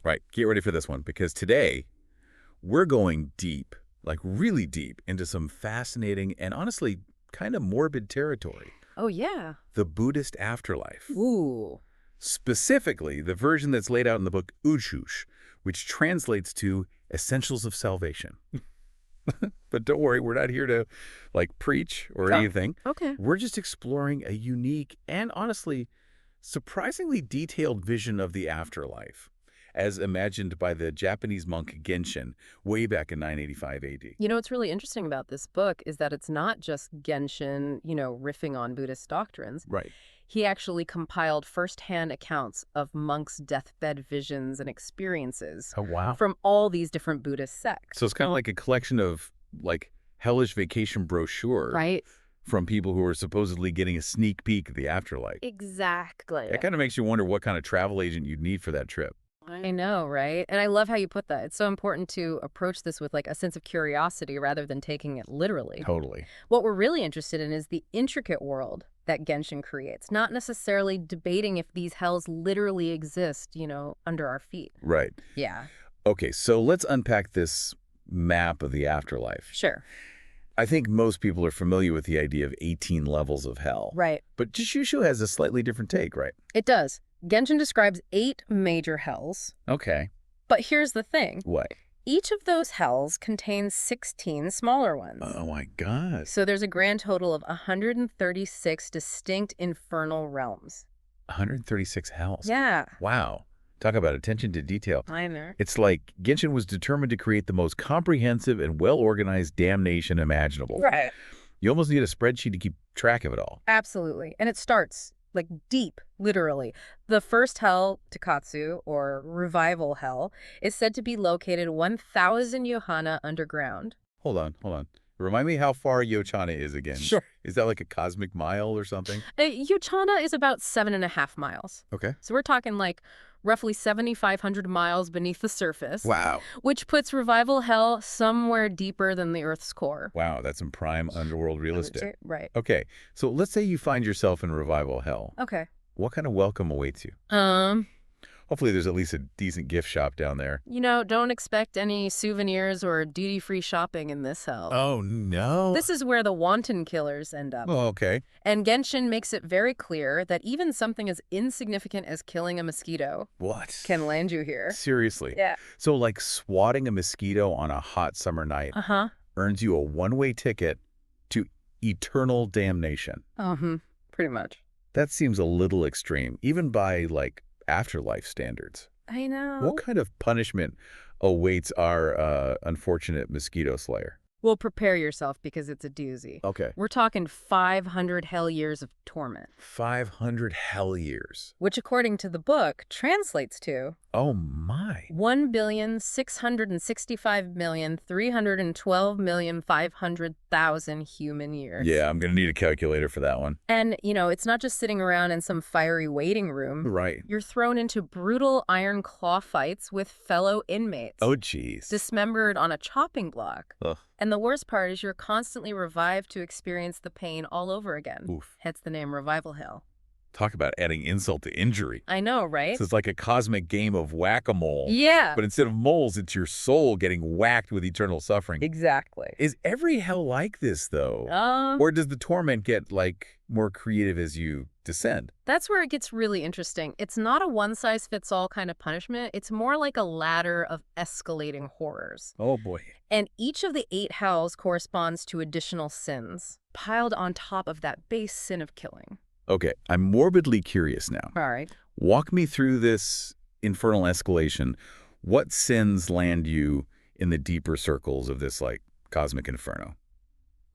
Right. Get ready for this one, because today we're going deep, like really deep, into some fascinating and honestly kind of morbid territory. Oh, yeah. The Buddhist afterlife. Ooh. Specifically, the version that's laid out in the book Udshush, which translates to Essentials of Salvation. But don't worry, we're not here to, preach or anything. Okay. We're just exploring a unique and honestly surprisingly detailed vision of the afterlife, as imagined by the Japanese monk Genshin way back in 985 AD. You know, what's really interesting about this book is that it's not just Genshin, riffing on Buddhist doctrines. Right. He actually compiled first-hand accounts of monks' deathbed visions and experiences Oh, wow. from all these different Buddhist sects. So it's kind of like a collection of, hellish vacation brochure Right? from people who are supposedly getting a sneak peek at the afterlife. Exactly. That kind of makes you wonder what kind of travel agent you'd need for that trip. I know, right? And I love how you put that. It's so important to approach this with a sense of curiosity rather than taking it literally. Totally. What we're really interested in is the intricate world that Genshin creates, not necessarily debating if these hells literally exist, under our feet. Right. Yeah. Okay, so let's unpack this map of the afterlife. Sure. I think most people are familiar with the idea of 18 levels of hell. Right. But Jishushu has a slightly different take, right? It does. Genshin describes 8 major hells. Okay. But here's the thing. What? Each of those hells contains 16 smaller ones. Oh, my God. So there's a grand total of 136 distinct infernal realms. 136 hells. Yeah. Wow. Talk about attention to detail. I know. It's like Genshin was determined to create the most comprehensive and well-organized damnation imaginable. Right. You almost need a spreadsheet to keep track of it all. Absolutely. And it starts deep, literally. The first hell, Takatsu, or revival hell, is said to be located 1,000 yohana underground. Hold on. Remind me how far Yochana is again. Sure. Is that like a cosmic mile or something? Yochana is about 7.5 miles. Okay. So we're talking roughly 7,500 miles beneath the surface. Wow. Which puts revival hell somewhere deeper than the Earth's core. Wow, that's some prime underworld real estate. Right. Okay, so let's say you find yourself in revival hell. Okay. What kind of welcome awaits you? Hopefully there's at least a decent gift shop down there. Don't expect any souvenirs or duty-free shopping in this hell. Oh, no. This is where the wanton killers end up. Oh, okay. And Genshin makes it very clear that even something as insignificant as killing a mosquito What? can land you here. Seriously? Yeah. So swatting a mosquito on a hot summer night earns you a one-way ticket to eternal damnation. Pretty much. That seems a little extreme, even by, afterlife standards. I know. What kind of punishment awaits our unfortunate mosquito slayer? Well, prepare yourself because it's a doozy. Okay. We're talking 500 hell years of torment. 500 hell years. Which, according to the book, translates to... Oh, my. 1,665,312,500,000 human years. Yeah, I'm going to need a calculator for that one. And, it's not just sitting around in some fiery waiting room. Right. You're thrown into brutal iron claw fights with fellow inmates. Oh, jeez. Dismembered on a chopping block. Ugh. And the worst part is you're constantly revived to experience the pain all over again. Oof. Hence the name Revival Hell. Talk about adding insult to injury. I know, right? So it's like a cosmic game of whack-a-mole. Yeah. But instead of moles, it's your soul getting whacked with eternal suffering. Exactly. Is every hell like this, though? Or does the torment get, more creative as you descend? That's where it gets really interesting. It's not a one-size-fits-all kind of punishment. It's more like a ladder of escalating horrors. Oh, boy. And each of the 8 hells corresponds to additional sins, piled on top of that base sin of killing. Okay, I'm morbidly curious now. All right. Walk me through this infernal escalation. What sins land you in the deeper circles of this, cosmic inferno?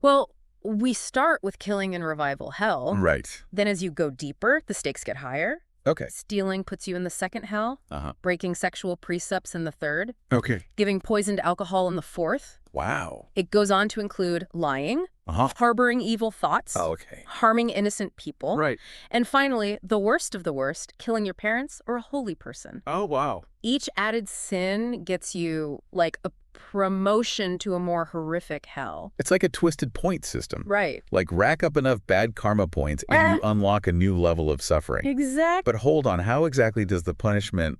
Well, we start with killing in revival hell. Right. Then as you go deeper, the stakes get higher. Okay. Stealing puts you in the second hell. Breaking sexual precepts in the third. Okay. Giving poisoned alcohol in the fourth. Wow. It goes on to include lying, harboring evil thoughts, harming innocent people. Right. And finally, the worst of the worst, killing your parents or a holy person. Oh, wow. Each added sin gets you a promotion to a more horrific hell. It's like a twisted point system. Right. Rack up enough bad karma points and you unlock a new level of suffering. Exactly. But hold on, how exactly does the punishment,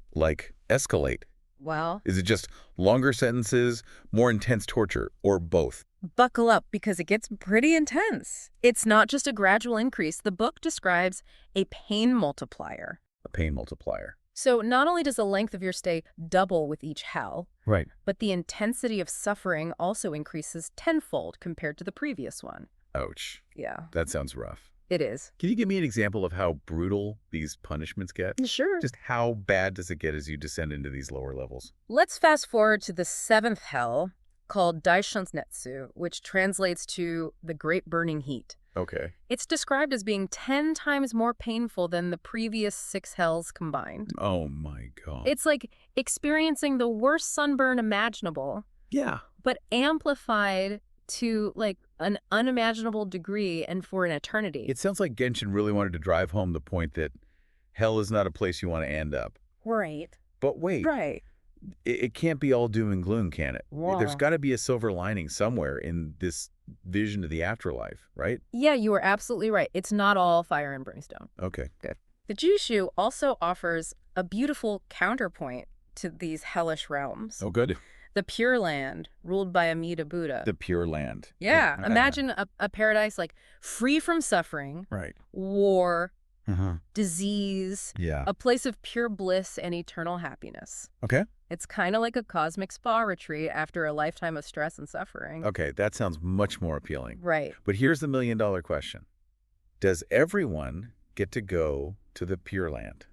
escalate? Well, Is it just longer sentences, more intense torture, or both? buckle up because it gets pretty intense. It's not just a gradual increase. The book describes a pain multiplier. A pain multiplier. So not only does the length of your stay double with each hell, Right. but the intensity of suffering also increases tenfold compared to the previous one. Ouch. Yeah, That sounds rough. it is. Can you give me an example of how brutal these punishments get? Sure. Just how bad does it get as you descend into these lower levels? Let's fast forward to the seventh hell, called Daishansnetsu, which translates to the Great Burning Heat. Okay. It's described as being 10 times more painful than the previous 6 hells combined. Oh my God. It's like experiencing the worst sunburn imaginable, Yeah. but amplified to like an unimaginable degree and for an eternity. It sounds like Genshin really wanted to drive home the point that hell is not a place you want to end up. Right. But wait, Right. it can't be all doom and gloom, can it? Wow. There's got to be a silver lining somewhere in this vision of the afterlife, right? Yeah, you are absolutely right. It's not all fire and brimstone. Okay. The Jushu also offers a beautiful counterpoint to these hellish realms. Oh, good. The Pure Land, ruled by Amida Buddha. The Pure Land. Yeah, imagine a paradise like free from suffering, Right. war, Uh-huh. disease, Yeah. a place of pure bliss and eternal happiness. Okay. It's kind of like a cosmic spa retreat after a lifetime of stress and suffering. Okay, that sounds much more appealing. Right. But here's the million-dollar question. Does everyone get to go to the Pure Land?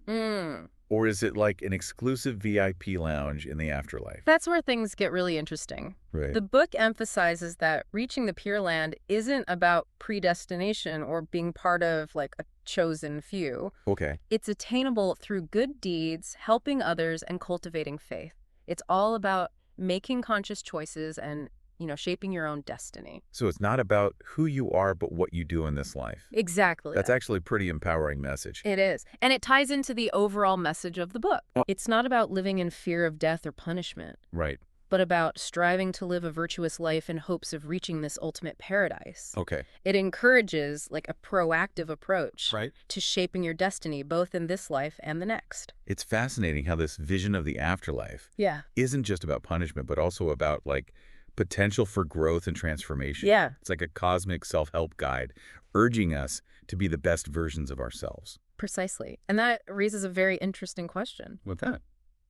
Or is it like an exclusive VIP lounge in the afterlife? That's where things get really interesting. Right. The book emphasizes that reaching the Pure Land isn't about predestination or being part of like a chosen few. Okay. It's attainable through good deeds, helping others, and cultivating faith. It's all about making conscious choices and, shaping your own destiny. So it's not about who you are, but what you do in this life. Exactly. That's actually a pretty empowering message. It is. And it ties into the overall message of the book. Oh. It's not about living in fear of death or punishment, Right. but about striving to live a virtuous life in hopes of reaching this ultimate paradise. Okay. It encourages like a proactive approach Right. to shaping your destiny both in this life and the next. It's fascinating how this vision of the afterlife Yeah. isn't just about punishment, but also about like potential for growth and transformation. Yeah. It's like a cosmic self-help guide urging us to be the best versions of ourselves. Precisely. And that raises a very interesting question. With that.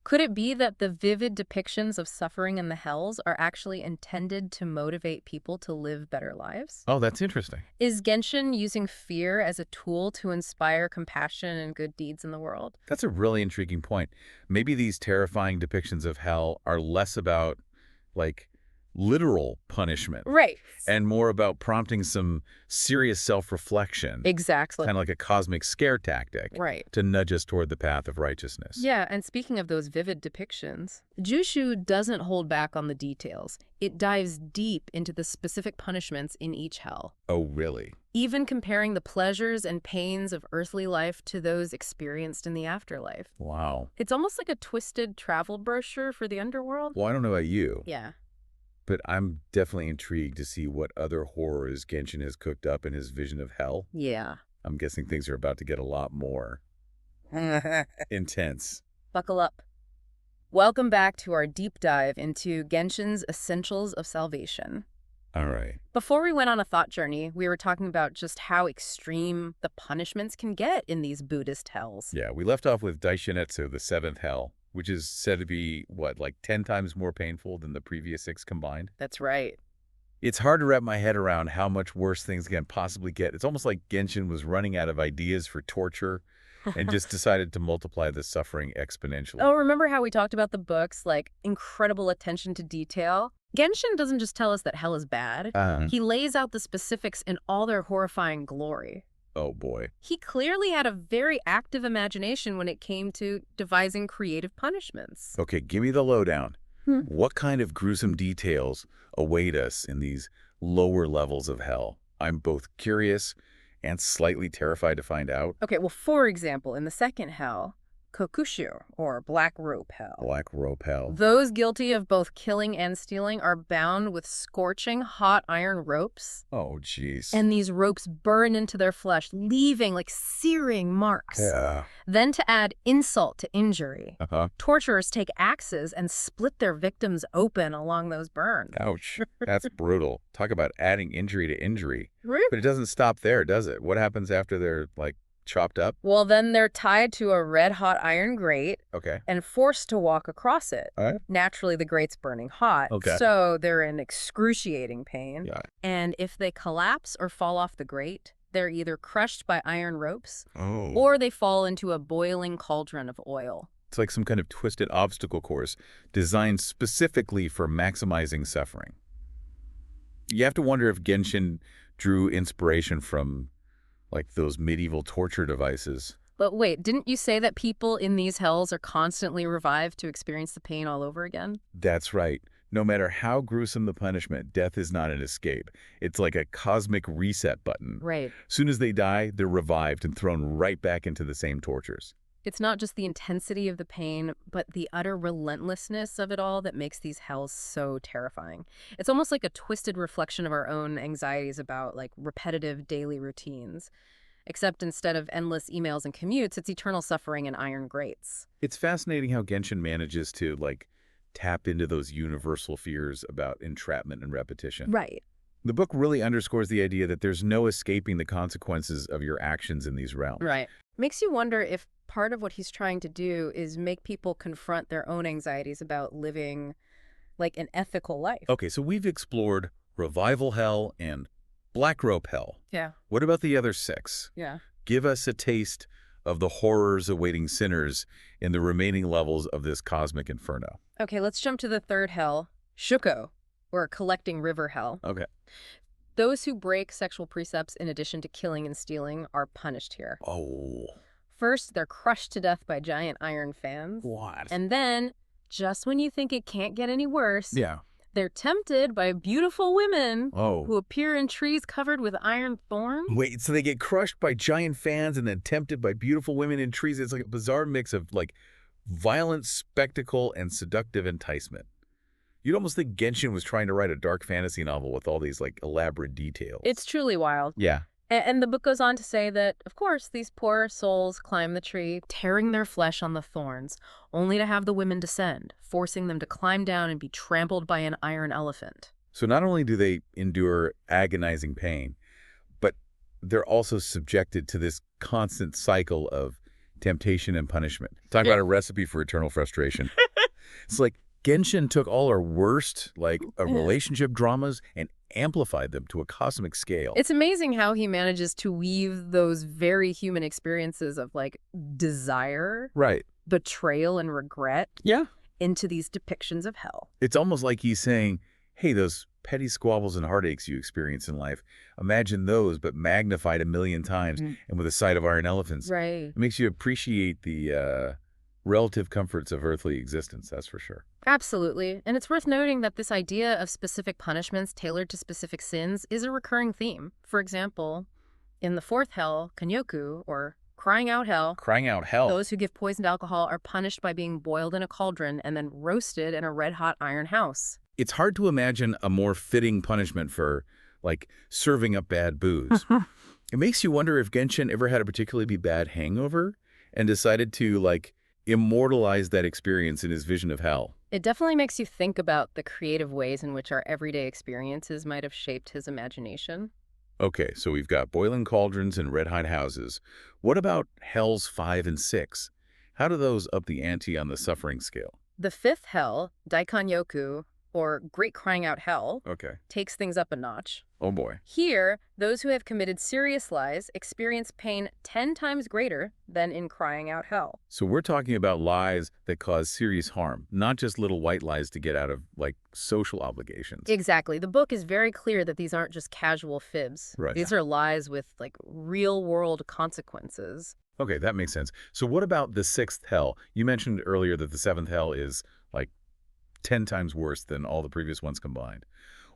Could it be that the vivid depictions of suffering in the hells are actually intended to motivate people to live better lives? Oh, that's interesting. Is Genshin using fear as a tool to inspire compassion and good deeds in the world? That's a really intriguing point. Maybe these terrifying depictions of hell are less about like literal punishment Right. and more about prompting some serious self-reflection. Exactly. Kind of like a cosmic scare tactic Right. to nudge us toward the path of righteousness. Yeah, and speaking of those vivid depictions, Jushu doesn't hold back on the details. It dives deep into the specific punishments in each hell, Oh, really? even comparing the pleasures and pains of earthly life to those experienced in the afterlife. Wow. It's almost like a twisted travel brochure for the underworld. Well, I don't know about you, Yeah. but I'm definitely intrigued to see what other horrors Genshin has cooked up in his vision of hell. Yeah. I'm guessing things are about to get a lot more intense. Buckle up. Welcome back to our deep dive into Genshin's Essentials of Salvation. All right. Before we went on a thought journey, we were talking about just how extreme the punishments can get in these Buddhist hells. Yeah, we left off with Daishinetsu, the seventh hell, which is said to be, what, like 10 times more painful than the previous 6 combined? That's right. It's hard to wrap my head around how much worse things can possibly get. It's almost like Genshin was running out of ideas for torture and just decided to multiply the suffering exponentially. Oh, remember how we talked about the books, like incredible attention to detail? Genshin doesn't just tell us that hell is bad. He lays out the specifics in all their horrifying glory. Oh, boy. He clearly had a very active imagination when it came to devising creative punishments. Okay, give me the lowdown. What kind of gruesome details await us in these lower levels of hell? I'm both curious and slightly terrified to find out. Okay, well, for example, in the second hell, kokushu, or black rope hell. Black rope hell. Those guilty of both killing and stealing are bound with scorching hot iron ropes. Oh, jeez. And these ropes burn into their flesh, leaving like searing marks. Yeah. Then to add insult to injury, Uh-huh. torturers take axes and split their victims open along those burns. Ouch. That's brutal. Talk about adding injury to injury. But it doesn't stop there, does it? What happens after they're, like, chopped up? Well, then they're tied to a red-hot iron grate Okay. and forced to walk across it. All right. Naturally, the grate's burning hot, Okay. so they're in excruciating pain. Yeah. And if they collapse or fall off the grate, they're either crushed by iron ropes Oh. or they fall into a boiling cauldron of oil. It's like some kind of twisted obstacle course designed specifically for maximizing suffering. You have to wonder if Genshin drew inspiration from, like, those medieval torture devices. But wait, didn't you say that people in these hells are constantly revived to experience the pain all over again? That's right. No matter how gruesome the punishment, death is not an escape. It's like a cosmic reset button. Right. Soon as they die, they're revived and thrown right back into the same tortures. It's not just the intensity of the pain, but the utter relentlessness of it all that makes these hells so terrifying. It's almost like a twisted reflection of our own anxieties about, like, repetitive daily routines. Except instead of endless emails and commutes, it's eternal suffering and iron grates. It's fascinating how Genshin manages to, like, tap into those universal fears about entrapment and repetition. Right. The book really underscores the idea that there's no escaping the consequences of your actions in these realms. Right. Makes you wonder if part of what he's trying to do is make people confront their own anxieties about living, like, an ethical life. Okay, so we've explored revival hell and black rope hell. Yeah. What about the other 6? Yeah. Give us a taste of the horrors awaiting sinners in the remaining levels of this cosmic inferno. Okay, let's jump to the third hell, Shuko, or collecting river hell. Okay. Those who break sexual precepts in addition to killing and stealing are punished here. Oh. First, they're crushed to death by giant iron fans. What? And then, just when you think it can't get any worse, Yeah. they're tempted by beautiful women Oh. who appear in trees covered with iron thorns. Wait, so they get crushed by giant fans and then tempted by beautiful women in trees. It's like a bizarre mix of, like, violent spectacle and seductive enticement. You'd almost think Genshin was trying to write a dark fantasy novel with all these, like, elaborate details. It's truly wild. Yeah. And the book goes on to say that, of course, these poor souls climb the tree, tearing their flesh on the thorns, only to have the women descend, forcing them to climb down and be trampled by an iron elephant. So not only do they endure agonizing pain, but they're also subjected to this constant cycle of temptation and punishment. Talk about a recipe for eternal frustration. It's like Genshin took all our worst, like, relationship dramas and amplified them to a cosmic scale. It's amazing how he manages to weave those very human experiences of, like, desire, Right. betrayal, and regret Yeah. into these depictions of hell. It's almost like he's saying, hey, those petty squabbles and heartaches you experience in life, imagine those, but magnified a million times and with a side of iron elephants. Right. It makes you appreciate the relative comforts of earthly existence, that's for sure. Absolutely. And it's worth noting that this idea of specific punishments tailored to specific sins is a recurring theme. For example, in the fourth hell, Kanyoku, or crying out hell, Crying out hell. those who give poisoned alcohol are punished by being boiled in a cauldron and then roasted in a red-hot iron house. It's hard to imagine a more fitting punishment for, like, serving up bad booze. It makes you wonder if Genshin ever had a particularly bad hangover and decided to, like, immortalize that experience in his vision of hell. It definitely makes you think about the creative ways in which our everyday experiences might have shaped his imagination. Okay, so we've got boiling cauldrons and red-hot houses. What about hells 5 and 6? How do those up the ante on the suffering scale? The fifth hell, Daikanyoku, or Great Crying Out Hell, Okay. takes things up a notch. Oh boy. Here, those who have committed serious lies experience pain 10 times greater than in crying out hell. So we're talking about lies that cause serious harm, not just little white lies to get out of, like, social obligations. Exactly. The book is very clear that these aren't just casual fibs. Right. These are lies with, like, real-world consequences. Okay, that makes sense. So what about the 6th hell? You mentioned earlier that the 7th hell is, like, 10 times worse than all the previous ones combined.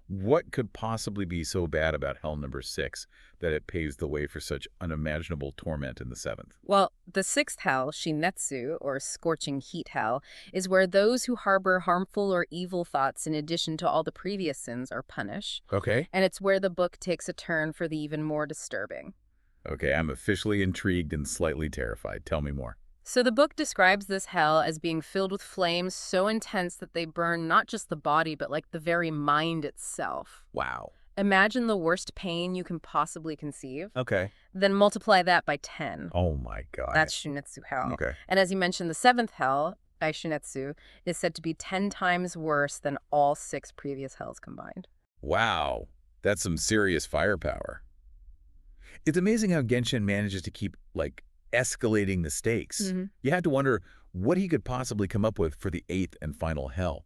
What could possibly be so bad about hell number 6 that it paves the way for such unimaginable torment in the 7th? Well, the sixth hell, Shinetsu, or scorching heat hell, is where those who harbor harmful or evil thoughts in addition to all the previous sins are punished. Okay. And it's where the book takes a turn for the even more disturbing. Okay, I'm officially intrigued and slightly terrified. Tell me more. So the book describes this hell as being filled with flames so intense that they burn not just the body, but like the very mind itself. Wow. Imagine the worst pain you can possibly conceive. Okay. Then multiply that by 10. Oh my God. That's Shunetsu hell. Okay. And as you mentioned, the seventh hell, Aishunetsu, is said to be 10 times worse than all 6 previous hells combined. Wow. That's some serious firepower. It's amazing how Genshin manages to keep, like, escalating the stakes. Mm-hmm. You had to wonder what he could possibly come up with for the 8th and final hell.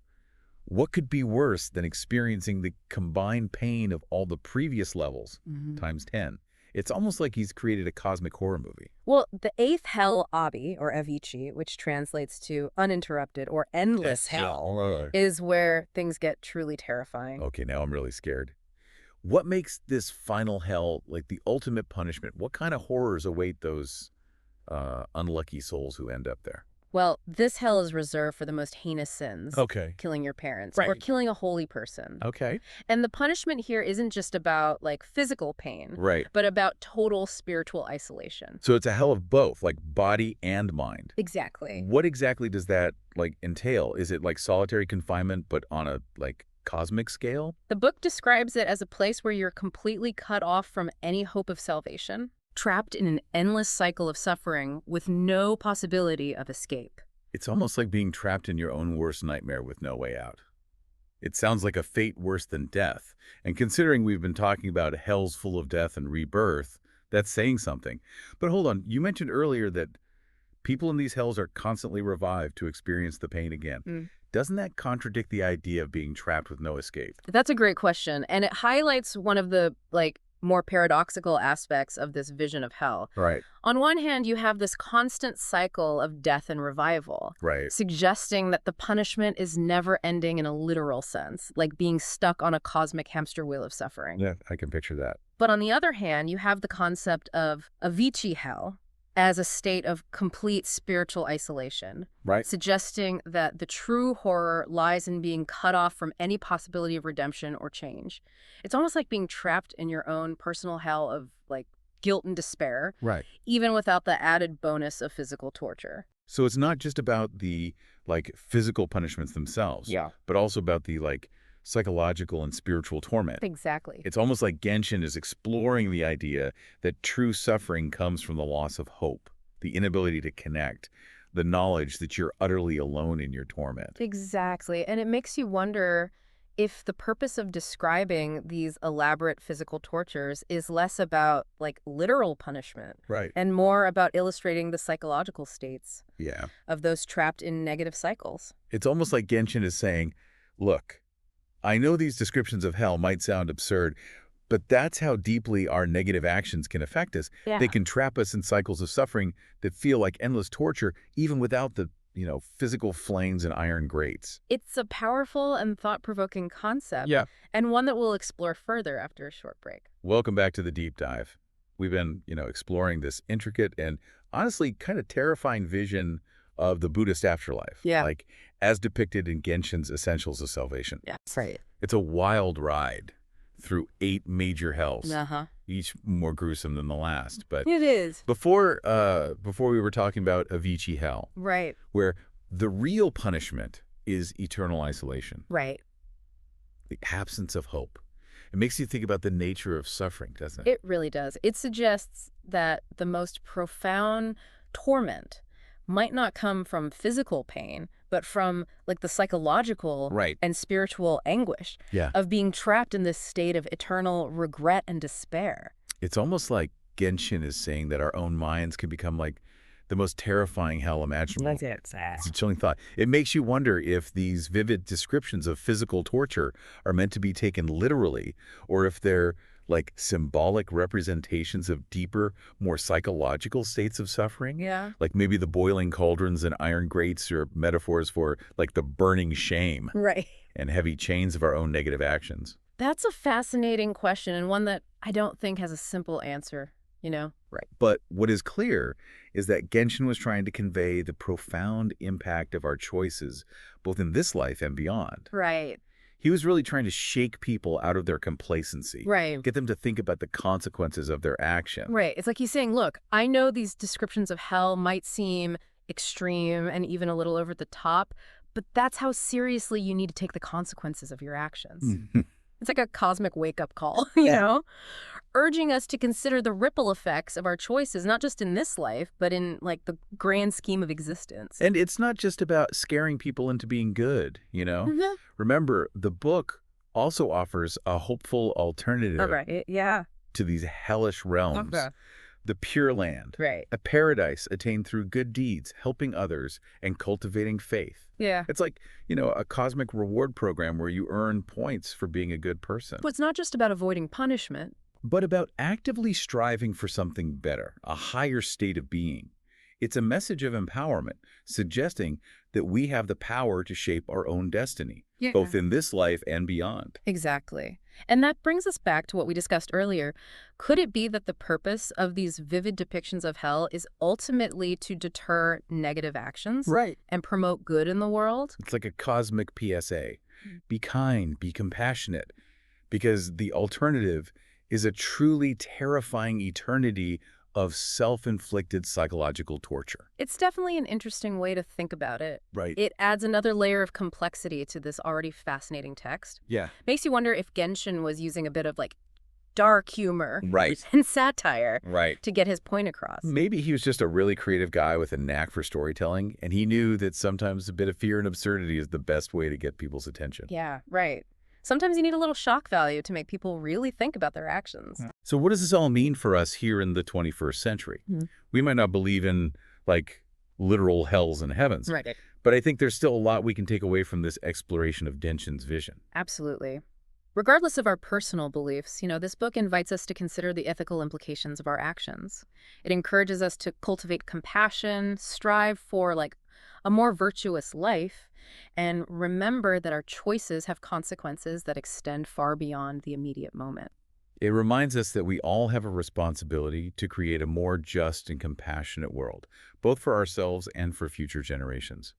What could be worse than experiencing the combined pain of all the previous levels times 10? It's almost like he's created a cosmic horror movie. Well, the 8th hell, Abi, or Avici, which translates to uninterrupted or endless hell, is where things get truly terrifying. Okay, now I'm really scared. What makes this final hell like the ultimate punishment? What kind of horrors await those unlucky souls who end up there? Well, this hell is reserved for the most heinous sins. Okay. Killing your parents Right. or killing a holy person. Okay. And the punishment here isn't just about like physical pain, Right. but about total spiritual isolation. So it's a hell of both, like body and mind. Exactly. What exactly does that like entail? Is it like solitary confinement but on a like cosmic scale? The book describes it as a place where you're completely cut off from any hope of salvation, trapped in an endless cycle of suffering with no possibility of escape. It's almost like being trapped in your own worst nightmare with no way out. It sounds like a fate worse than death. And considering we've been talking about hells full of death and rebirth, that's saying something. But hold on, you mentioned earlier that people in these hells are constantly revived to experience the pain again. Doesn't that contradict the idea of being trapped with no escape? That's a great question. And it highlights one of the more paradoxical aspects of this vision of hell. Right. On one hand, you have this constant cycle of death and revival, Right. suggesting that the punishment is never ending in a literal sense, like being stuck on a cosmic hamster wheel of suffering. Yeah, I can picture that. But on the other hand, you have the concept of Avici Hell as a state of complete spiritual isolation, Right. suggesting that the true horror lies in being cut off from any possibility of redemption or change. It's almost like being trapped in your own personal hell of like guilt and despair, Right. even without the added bonus of physical torture. So it's not just about the like physical punishments themselves, but also about the like psychological and spiritual torment. Exactly. It's almost like Genshin is exploring the idea that true suffering comes from the loss of hope, the inability to connect, the knowledge that you're utterly alone in your torment. Exactly. And it makes you wonder if the purpose of describing these elaborate physical tortures is less about like literal punishment Right. and more about illustrating the psychological states Yeah. of those trapped in negative cycles. It's almost like Genshin is saying, look, I know these descriptions of hell might sound absurd, but that's how deeply our negative actions can affect us. Yeah. They can trap us in cycles of suffering that feel like endless torture, even without the, physical flames and iron grates. It's a powerful and thought-provoking concept, Yeah. and one that we'll explore further after a short break. Welcome back to the deep dive. We've been, exploring this intricate and honestly kind of terrifying vision of the Buddhist afterlife. Yeah. Like as depicted in Genshin's Essentials of Salvation. Yeah, right. It's a wild ride through 8 major hells, Uh-huh. each more gruesome than the last. But It is. before we were talking about Avici Hell, Right. where the real punishment is eternal isolation, Right. the absence of hope. It makes you think about the nature of suffering, doesn't it? It really does. It suggests that the most profound torment might not come from physical pain, but from like the psychological Right. and spiritual anguish Yeah. of being trapped in this state of eternal regret and despair. It's almost like Genshin is saying that our own minds can become like the most terrifying hell imaginable. It's a chilling thought. It makes you wonder if these vivid descriptions of physical torture are meant to be taken literally, or if they're like symbolic representations of deeper, more psychological states of suffering. Yeah. Like maybe the boiling cauldrons and iron grates are metaphors for like the burning shame Right. and heavy chains of our own negative actions. That's a fascinating question, and one that I don't think has a simple answer, you know? Right. But what is clear is that Genshin was trying to convey the profound impact of our choices, both in this life and beyond. Right. He was really trying to shake people out of their complacency, Right. get them to think about the consequences of their action. Right. It's like he's saying, look, I know these descriptions of hell might seem extreme and even a little over the top, but that's how seriously you need to take the consequences of your actions. It's like a cosmic wake-up call, you know? Urging us to consider the ripple effects of our choices, not just in this life, but in, like, the grand scheme of existence. And it's not just about scaring people into being good, you know? Remember, the book also offers a hopeful alternative Yeah. to these hellish realms. The Pure Land, Right. a paradise attained through good deeds, helping others, and cultivating faith. Yeah. It's like, a cosmic reward program where you earn points for being a good person. But it's not just about avoiding punishment. But about actively striving for something better, a higher state of being. It's a message of empowerment, suggesting that we have the power to shape our own destiny, both in this life and beyond. Exactly. And that brings us back to what we discussed earlier. Could it be that the purpose of these vivid depictions of hell is ultimately to deter negative actions? Right. And promote good in the world? It's like a cosmic PSA. Be kind, be compassionate, because the alternative is a truly terrifying eternity of self-inflicted psychological torture. It's definitely an interesting way to think about it. Right. It adds another layer of complexity to this already fascinating text. Yeah. Makes you wonder if Genshin was using a bit of, like, dark humor Right. and satire Right. to get his point across. Maybe he was just a really creative guy with a knack for storytelling, and he knew that sometimes a bit of fear and absurdity is the best way to get people's attention. Yeah, right. Sometimes you need a little shock value to make people really think about their actions. So what does this all mean for us here in the 21st century? We might not believe in, like, literal hells and heavens, Right. but I think there's still a lot we can take away from this exploration of Genshin's vision. Absolutely. Regardless of our personal beliefs, this book invites us to consider the ethical implications of our actions. It encourages us to cultivate compassion, strive for, like, a more virtuous life, and remember that our choices have consequences that extend far beyond the immediate moment. It reminds us that we all have a responsibility to create a more just and compassionate world, both for ourselves and for future generations.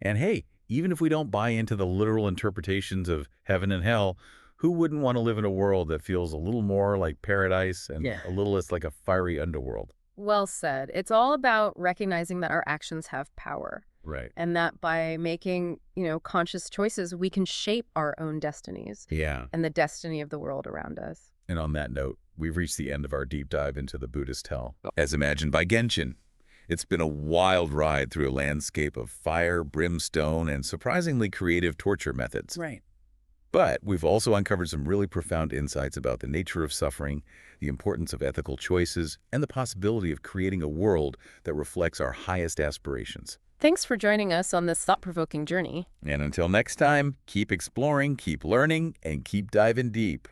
And hey, even if we don't buy into the literal interpretations of heaven and hell, who wouldn't want to live in a world that feels a little more like paradise and a little less like a fiery underworld? Well said. It's all about recognizing that our actions have power. Right. And that by making, conscious choices, we can shape our own destinies Yeah. and the destiny of the world around us. And on that note, we've reached the end of our deep dive into the Buddhist Hell, as imagined by Genshin. It's been a wild ride through a landscape of fire, brimstone, and surprisingly creative torture methods. Right. But we've also uncovered some really profound insights about the nature of suffering, the importance of ethical choices, and the possibility of creating a world that reflects our highest aspirations. Thanks for joining us on this thought-provoking journey. And until next time, keep exploring, keep learning, and keep diving deep.